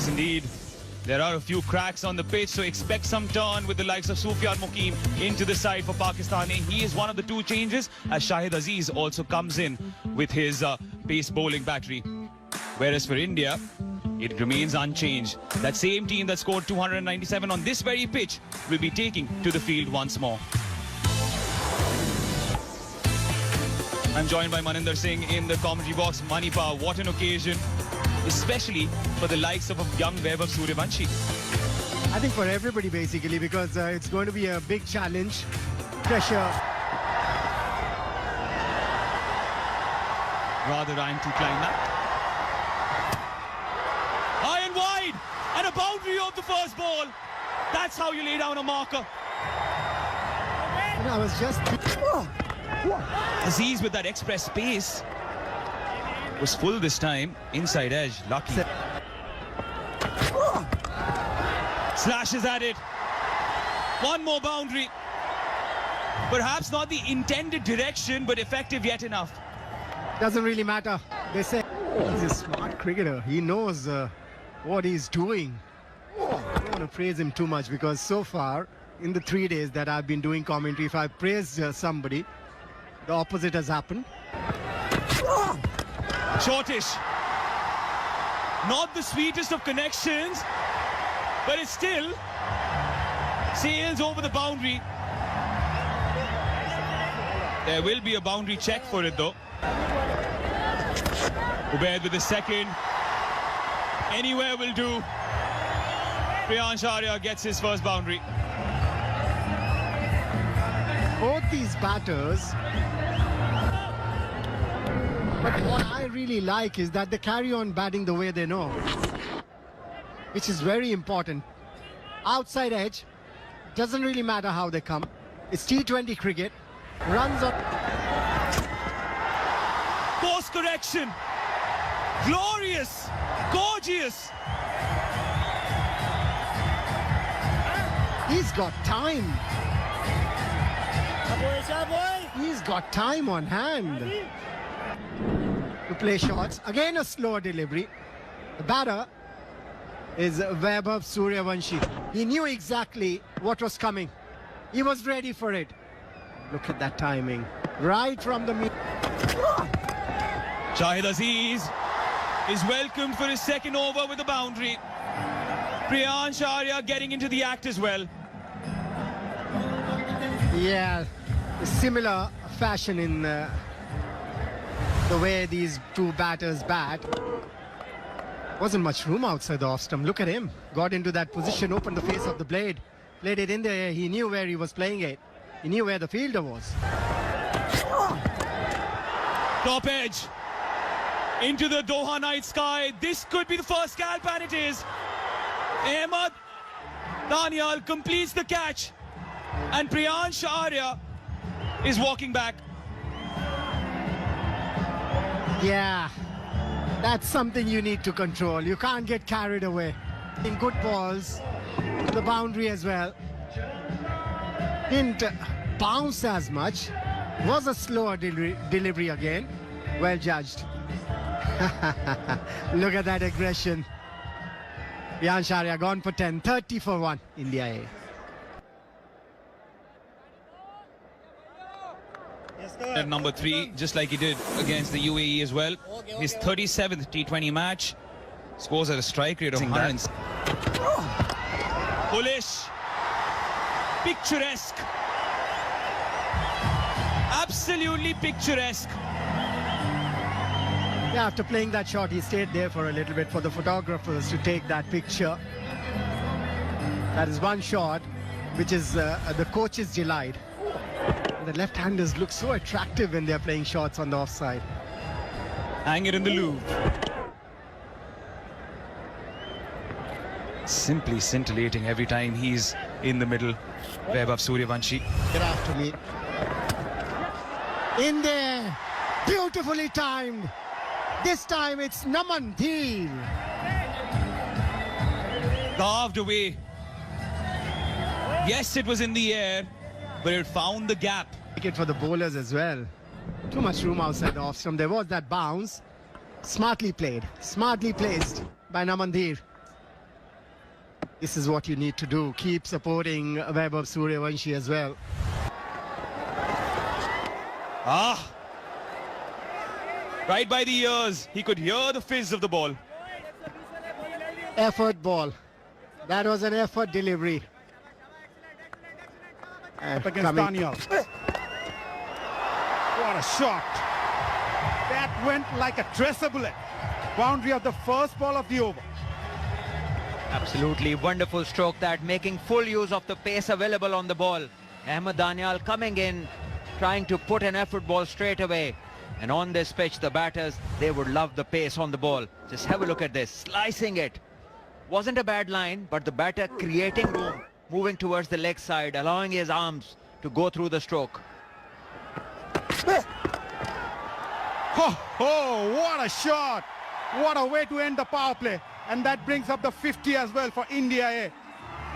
Yes, indeed. There are a few cracks on the pitch, so expect some turn with the likes of Sufyan Muqeem into the side for Pakistan. He is one of the two changes, as Shahid Aziz also comes in with his pace bowling battery. Whereas for India, it remains unchanged. That same team that scored 297 on this very pitch will be taking to the field once more. I'm joined by Maninder Singh in the commentary box. Manipa, what an occasion, especially for the likes of a young Vaibhav Sooryavanshi. I think for everybody basically, because it's going to be a big challenge. Pressure. Rather trying to climb that. High and wide, and a boundary of the first ball. That's how you lay down a marker. And I was just... Aziz with that express pace was full this time, inside edge, lucky. Slashes at it. One more boundary. Perhaps not the intended direction, but effective yet enough. Doesn't really matter. They say he's a smart cricketer. He knows what he's doing. I don't want to praise him too much, because so far, in the 3 days that I've been doing commentary, if I praise somebody, the opposite has happened. Shortish. Not the sweetest of connections, but it still sails over the boundary. There will be a boundary check for it though. Ubaid with the second. Anywhere will do. Priyansh Arya gets his first boundary. Both these batters, but what I really like is that they carry on batting the way they know, which is very important. Outside edge, doesn't really matter how they come. It's T20 cricket. Runs up. Course correction. Glorious. Gorgeous. He's got time. He's got time on hand to play shots. Again a slower delivery. The batter is Vaibhav Sooryavanshi. He knew exactly what was coming. He was ready for it. Look at that timing. Right from the... Shahid Aziz is welcomed for his second over with a boundary. Priyansh Arya getting into the act as well. Yeah, a similar fashion in the way these two batters bat. Wasn't much room outside the off stump. Look at him. Got into that position, opened the face of the blade. Played it in the air. He knew where he was playing it. He knew where the fielder was. Top edge. Into the Doha night sky. This could be the first scalp, and it is. Ahmed Daniel completes the catch. And Priyansh Arya is walking back. Yeah, that's something you need to control. You can't get carried away. In good balls, the boundary as well. Didn't bounce as much. Was a slower delivery again. Well judged. Look at that aggression. Priyansh Arya gone for 10. 30 for 1. India A. At number 3, just like he did against the UAE as well. His 37th T20 match. Scores at a strike rate of 100. Bullish. Picturesque. Absolutely picturesque. Yeah, after playing that shot, he stayed there for a little bit for the photographers to take that picture. That is one shot, which is the coach's delight. The left-handers look so attractive when they're playing shots on the offside. Hang it in the Louvre. Simply scintillating every time he's in the middle. Vaibhav Sooryavanshi. Get after me. In there. Beautifully timed. This time it's Naman-Dhir. Carved away. Yes, it was in the air, but it found the gap. Wicket for the bowlers as well. Too much room outside the off stump. There was that bounce. Smartly played. Smartly placed by Naman-Dhir. This is what you need to do. Keep supporting Vaibhav Suryavanshi as well. Right by the ears. He could hear the fizz of the ball. Effort ball. That was an effort delivery. Up against Daniel. What a shot. That went like a tracer bullet. Boundary of the first ball of the over. Absolutely wonderful stroke that, making full use of the pace available on the ball. Ahmed Daniel coming in, trying to put an effort ball straight away. And on this pitch, the batters, they would love the pace on the ball. Just have a look at this, slicing it. Wasn't a bad line, but the batter creating room, moving towards the leg side, allowing his arms to go through the stroke. Oh, what a shot. What a way to end the power play. And that brings up the 50 as well for India A.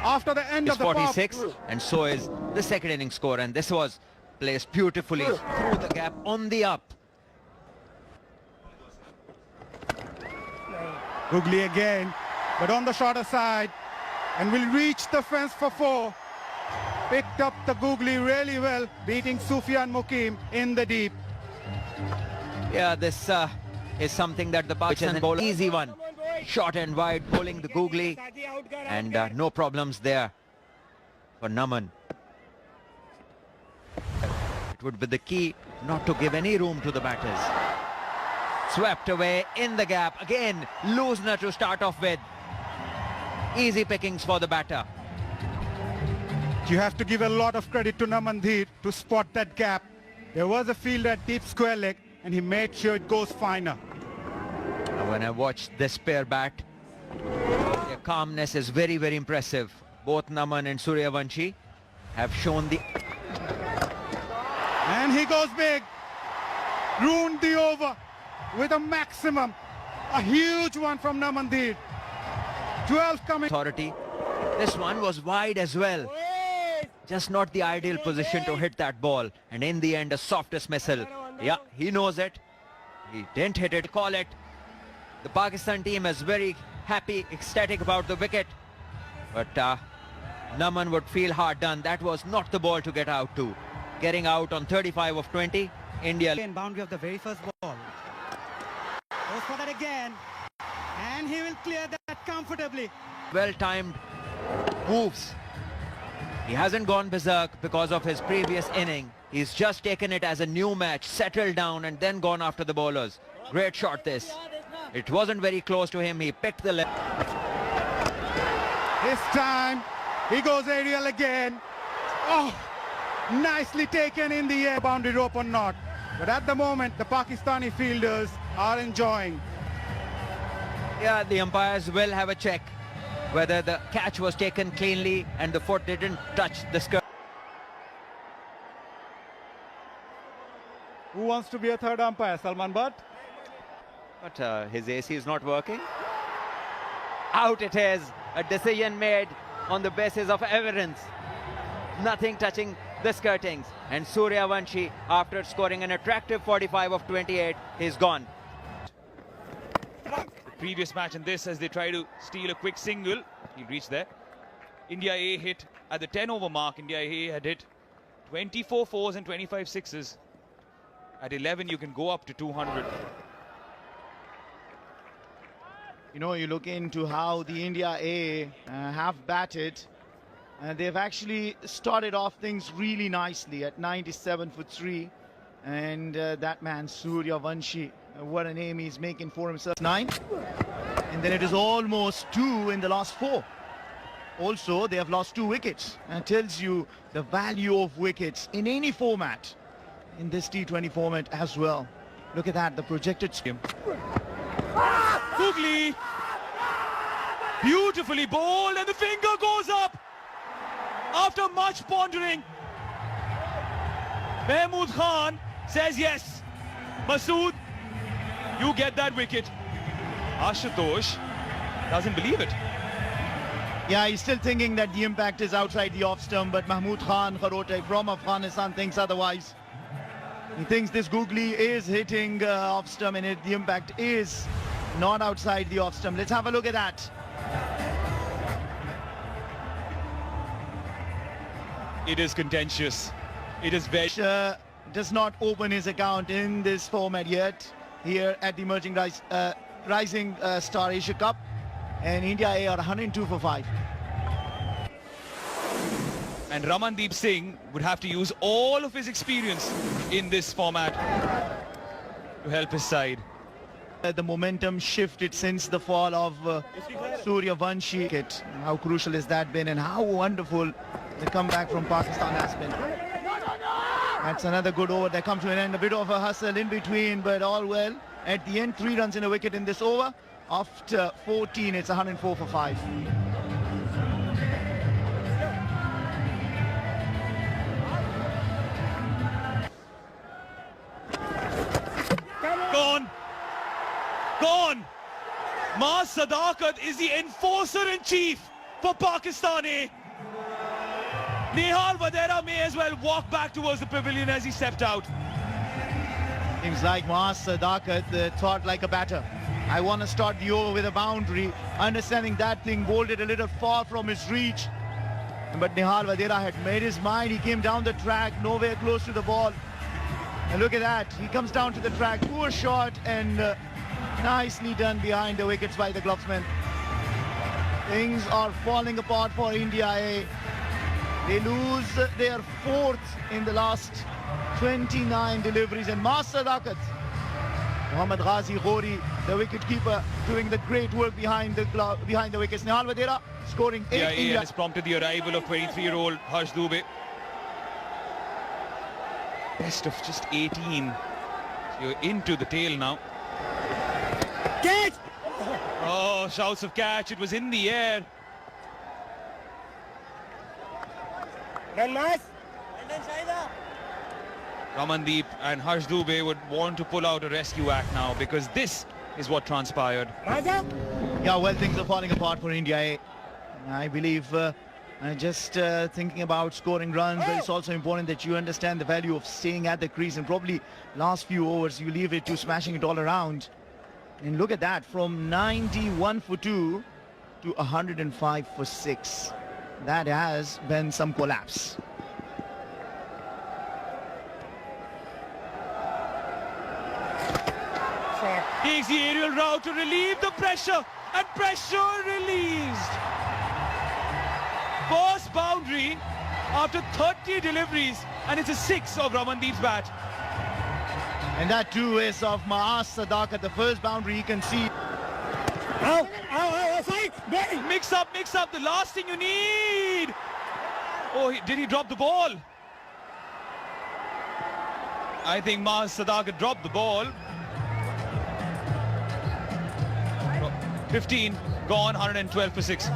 After the end It's of the power 46, and so is the second inning score. And this was placed beautifully through the gap on the up. Googly again, but on the shorter side, and will reach the fence for 4. Picked up the Googly really well, beating Sufyan Mukim in the deep. Yeah, this is something that the Pakistan bowl, easy one. Short and wide, bowling the Googly, and no problems there for Naman. It would be the key not to give any room to the batters. Swept away in the gap. Again, loosener to start off with. Easy pickings for the batter. You have to give a lot of credit to Namandhir to spot that gap. There was a field at deep square leg, and he made sure it goes finer. When I watched this pair bat, their calmness is very, very impressive. Both Naman and Suryavanshi have shown the... And he goes big. Ruined the over with a maximum. A huge one from Namandhir. 12 coming. Authority. This one was wide as well. Just not the ideal position to hit that ball. And in the end, a soft dismissal. Yeah, he knows it. He didn't hit it. Call it. The Pakistan team is very happy, ecstatic about the wicket. But Naman would feel hard done. That was not the ball to get out to. Getting out on 35 of 20. India. Again, boundary of the very first ball. Goes for that again. And he will clear that comfortably. Well-timed moves. He hasn't gone berserk because of his previous inning. He's just taken it as a new match, settled down and then gone after the bowlers. Great shot this. It wasn't very close to him. He picked the left. This time, he goes aerial again. Oh, nicely taken in the air, boundary rope or not. But at the moment, the Pakistani fielders are enjoying. Yeah, the umpires will have a check whether the catch was taken cleanly and the foot didn't touch the skirt. Who wants to be a third umpire? Salman Butt? But his AC is not working. Out it is. A decision made on the basis of evidence. Nothing touching the skirtings. And Suryavanshi, after scoring an attractive 45 of 28, is gone. The previous match and this, as they try to steal a quick single, he reached there. India A hit at the 10 over mark. India A had hit 24 fours and 25 sixes. At 11, you can go up to 200. You know, you look into how the India A have batted. They've actually started off things really nicely at 97 for 3. And that man, Suryavanshi, what a name he's making for himself. 9. And then it is almost 2 in the last 4. Also, they have lost 2 wickets. And it tells you the value of wickets in any format. In this T20 format as well. Look at that, the projected scheme. Googly, beautifully bowled, and the finger goes up after much pondering. Mahmood Khan says yes. Masood, you get that wicket. Ashutosh doesn't believe it. Yeah, he's still thinking that the impact is outside the off stump, but Mahmood Khan Kharote from Afghanistan thinks otherwise. He thinks this Googly is hitting off stump and the impact is not outside the off stump. Let's have a look at that. it is contentious. It is very... Does not open his account in this format yet here at the Rising Star Asia Cup, and India A are 102 for 5. And Ramandeep Singh would have to use all of his experience in this format to help his side. The momentum shifted since the fall of Suryavanshi. How crucial has that been, and how wonderful the comeback from Pakistan has been. That's another good over that comes to an end. A bit of a hustle in between, but all well. At the end, 3 runs in a wicket in this over. After 14, it's 104 for 5. Gone! Gone! Maaz Sadakat is the enforcer-in-chief for Pakistani. Nehal Vadera may as well walk back towards the pavilion as he stepped out. Seems like Maaz Sadakat thought like a batter. I want to start the over with a boundary, understanding that thing bolted a little far from his reach. But Nehal Vadera had made his mind. He came down the track, nowhere close to the ball. And look at that. He comes down to the track, poor shot, and nicely done behind the wickets by the glovesman. Things are falling apart for India A. They lose their 4th in the last 29 deliveries, and Maaz Sadakat, Mohammad Ghazi Ghori, the wicketkeeper, doing the great work behind the wickets. Nehal Vadera scoring 8. Yeah, India has prompted the arrival of 23-year-old Harsh Dubey. Best of just 18. So you're into the tail now. Catch! Oh, shouts of catch. It was in the air. Run, Maaz. Ramandeep and Harsh Dubey would want to pull out a rescue act now, because this is what transpired. Yeah, well, things are falling apart for India A. I believe just thinking about scoring runs, but it's also important that you understand the value of staying at the crease, and probably last few overs you leave it to smashing it all around. And look at that, from 91 for 2 to 105 for 6. That has been some collapse. Takes the aerial route to relieve the pressure, and pressure released. First boundary after 30 deliveries, and it's a 6 of Ramandeep's bat. And that too is of Maaz Sadakat, the first boundary you can see. Mix up, the last thing you need. Oh, did he drop the ball? I think Maaz Sadakat dropped the ball. 15 gone, 112 for 6.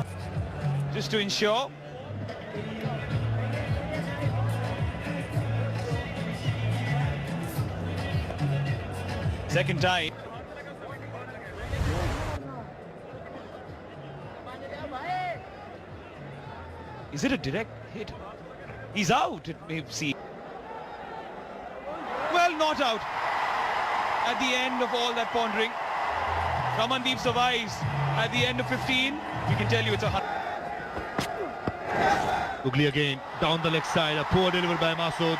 Just to ensure. Second time. Is it a direct hit? He's out, it may seem. Well, not out. At the end of all that pondering, Ramandeep survives. At the end of 15, we can tell you it's a 100. Ugly again, down the leg side, a poor delivery by Masood.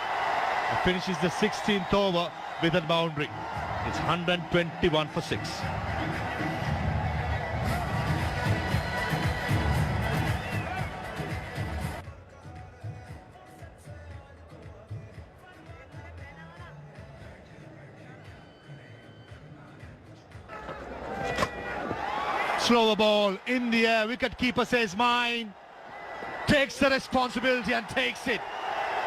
Finishes the 16th over with a boundary. It's 121 for 6. Slower ball in the air, wicket-keeper says mine. Takes the responsibility and takes it.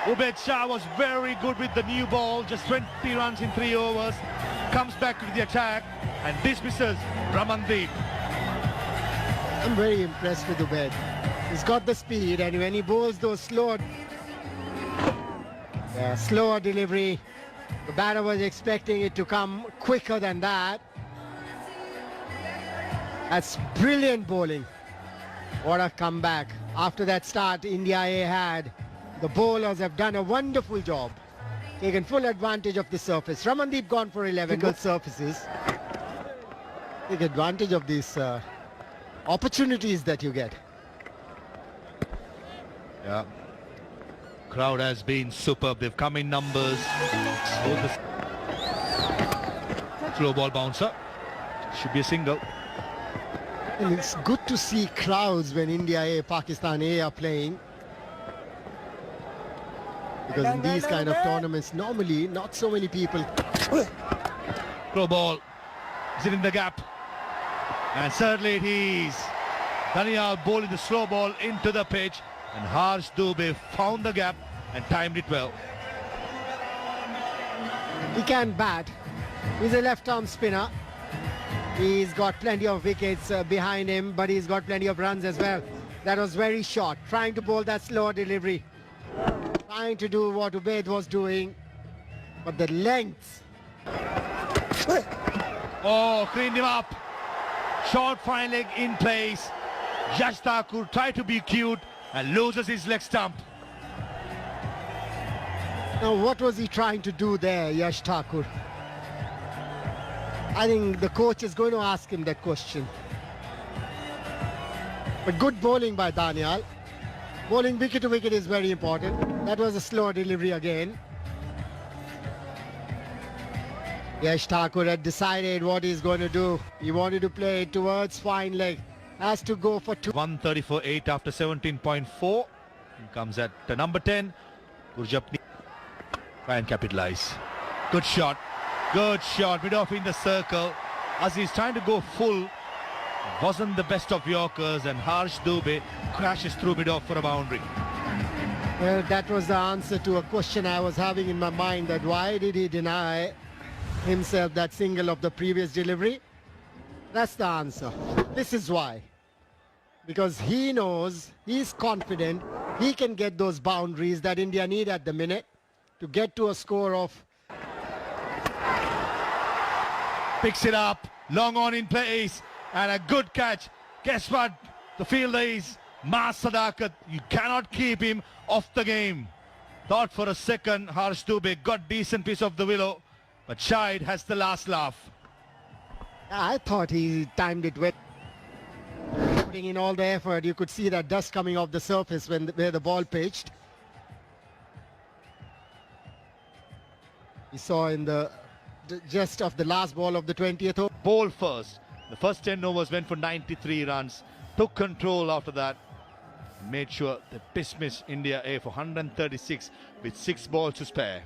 Ubaid Shah was very good with the new ball, just 20 runs in 3 overs. Comes back to the attack and dismisses Ramandeep. I'm very impressed with Ubaid. He's got the speed, and when he bowls those slower delivery, the batter was expecting it to come quicker than that. That's brilliant bowling. What a comeback. After that start India A had, the bowlers have done a wonderful job. Taken full advantage of the surface. Ramandeep gone for 11 good surfaces. Take advantage of these opportunities that you get. Yeah. Crowd has been superb. They've come in numbers. Slow ball bouncer. Should be a single. And it's good to see crowds when India A, Pakistan A are playing. Because in these kind of tournaments, normally not so many people. Throw ball. Is it in the gap? And certainly it is. Danial bowling the slow ball into the pitch. And Harsh Dubey found the gap and timed it well. He can bat. He's a left-arm spinner. He's got plenty of wickets behind him, but he's got plenty of runs as well. That was very short. Trying to bowl that slower delivery. Trying to do what Ubaid was doing. But the length. Oh, cleaned him up. Short fine leg in place. Yash Thakur tried to be cute and loses his leg stump. Now, what was he trying to do there, Yash Thakur? I think the coach is going to ask him that question. But good bowling by Danial. Bowling wicket to wicket is very important. That was a slow delivery again. Yash Thakur had decided what he's going to do. He wanted to play towards fine leg. Has to go for 2. 130 for 8 after 17.4. Comes at number 10. Gurjapni. Try and capitalize. Good shot. Good shot. Mid off in the circle. As he's trying to go full. Wasn't the best of Yorkers, and Harsh Dubey crashes through mid off for a boundary. Well, that was the answer to a question I was having in my mind, that why did he deny himself that single of the previous delivery? That's the answer. This is why. Because he knows, he's confident, he can get those boundaries that India need at the minute to get to a score of. Picks it up, long on in place, and a good catch. Guess what? The fielder is Maas Sadakat. You cannot keep him off the game. Thought for a second Harsh Dubey got decent piece of the willow, but Shahid has the last laugh. I thought he timed it well. Putting in all the effort, you could see that dust coming off the surface where the ball pitched. We saw in the just of the last ball of the 20th over. Ball first. The first 10 overs went for 93 runs. Took control after that. Made sure they dismiss India A for 136 with 6 balls to spare.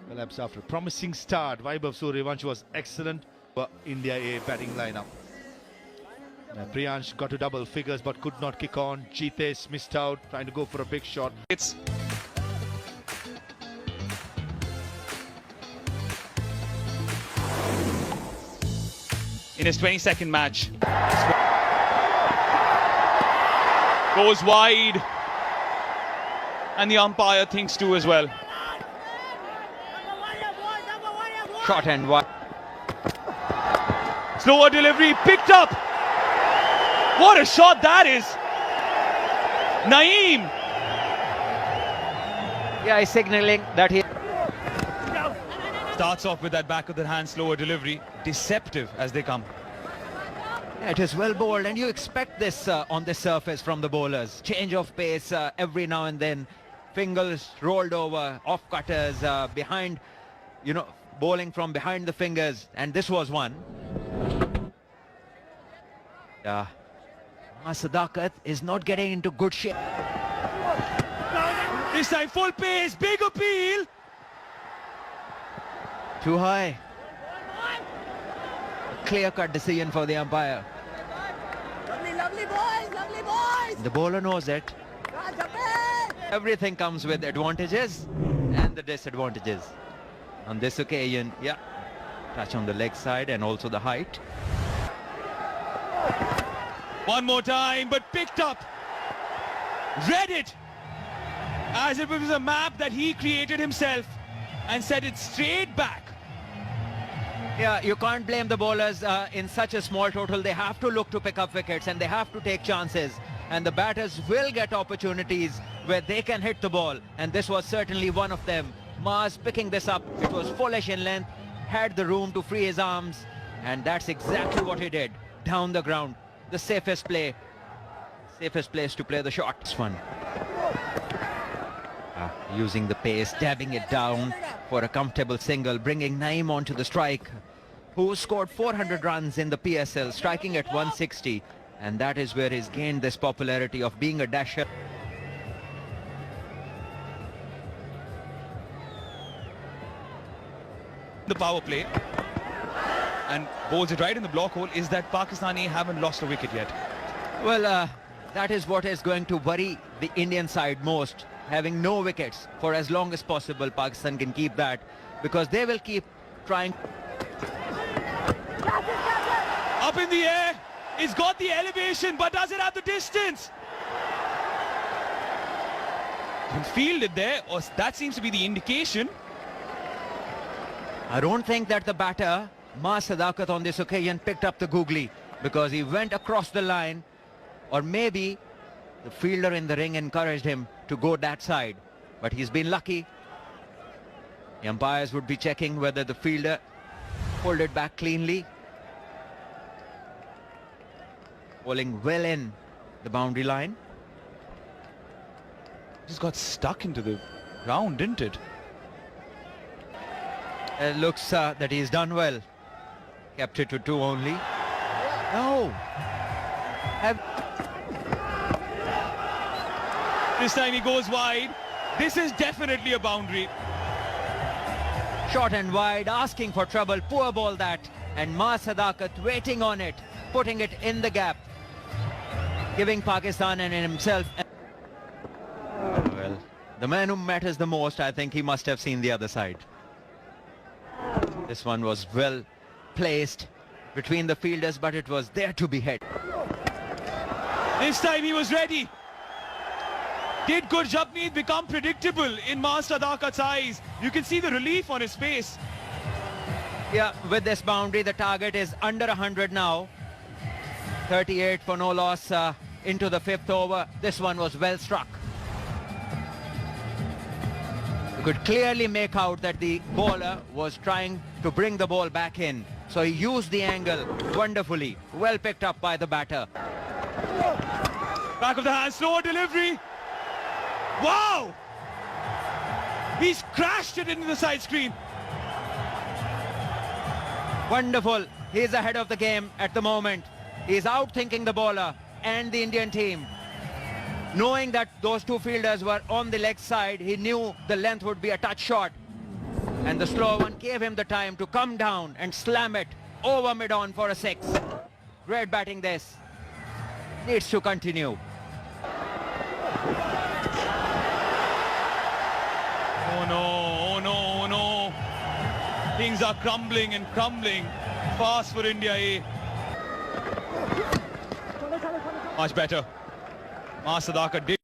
Perhaps after a promising start, Vaibhav Suryavanshi was excellent for India A batting lineup. Priyansh got to double figures but could not kick on. Jitesh missed out, trying to go for a big shot. It's in his 22nd match. Goes wide. And the umpire thinks too as well. Short and wide. Slower delivery, picked up. What a shot that is. Naeem. Yeah, he's signaling that he... Starts off with that back of the hand slower delivery. Deceptive as they come. Yeah, it is well bowled, and you expect this on the surface from the bowlers. Change of pace every now and then. Fingers rolled over, off cutters, behind, you know, bowling from behind the fingers, and this was one. Yeah, Sadakat is not getting into good shape. This time full pace, big appeal. Too high. A clear-cut decision for the umpire. Lovely boys, lovely boys. The bowler knows it. Everything comes with advantages and the disadvantages. On this occasion, yeah, touch on the leg side and also the height. One more time, but picked up. Read it as if it was a map that he created himself and set it straight back. Yeah, you can't blame the bowlers in such a small total. They have to look to pick up wickets and they have to take chances. And the batters will get opportunities where they can hit the ball. And this was certainly one of them. Maas picking this up. It was fullish in length, had the room to free his arms. And that's exactly what he did. Down the ground. The safest play. Safest place to play the shot. This one. Using the pace, dabbing it down for a comfortable single, bringing Naeem onto the strike, who scored 400 runs in the PSL, striking at 160, and that is where he's gained this popularity of being a dasher. The power play and bowls it right in the block hole is that Pakistani haven't lost a wicket yet. Well, that is what is going to worry the Indian side most. Having no wickets for as long as possible, Pakistan can keep that, because they will keep trying. Up in the air, it's got the elevation, but does it have the distance? Can field it there, or that seems to be the indication. I don't think that the batter, Ma Sadakat, on this occasion picked up the googly, because he went across the line, or maybe the fielder in the ring encouraged him to go that side, but he's been lucky. The umpires would be checking whether the fielder pulled it back cleanly. Bowling well in the boundary line. Just got stuck into the ground, didn't it? It looks that he's done well. Kept it to 2 only. No. This time he goes wide. This is definitely a boundary. Short and wide, asking for trouble. Poor ball that. And Ma Sadakat waiting on it, putting it in the gap, giving Pakistan and himself. Well, the man who matters the most, I think he must have seen the other side. This one was well placed between the fielders, but it was there to be hit. This time he was ready. Did Gurjapneet become predictable in Ma Sadakat's eyes? You can see the relief on his face. Yeah, with this boundary, the target is under 100 now. 38 for no loss into the 5th over. This one was well struck. You could clearly make out that the bowler was trying to bring the ball back in. So he used the angle wonderfully. Well picked up by the batter. Back of the hand, slow delivery. Wow! He's crashed it into the side screen. Wonderful. He's ahead of the game at the moment. He's outthinking the bowler and the Indian team. Knowing that those two fielders were on the leg side, he knew the length would be a touch short. And the slow one gave him the time to come down and slam it over mid-on for a 6. Great batting this. Needs to continue. Oh no, oh no, oh no. Things are crumbling and crumbling fast for India A. Much better. Ma Sadakat did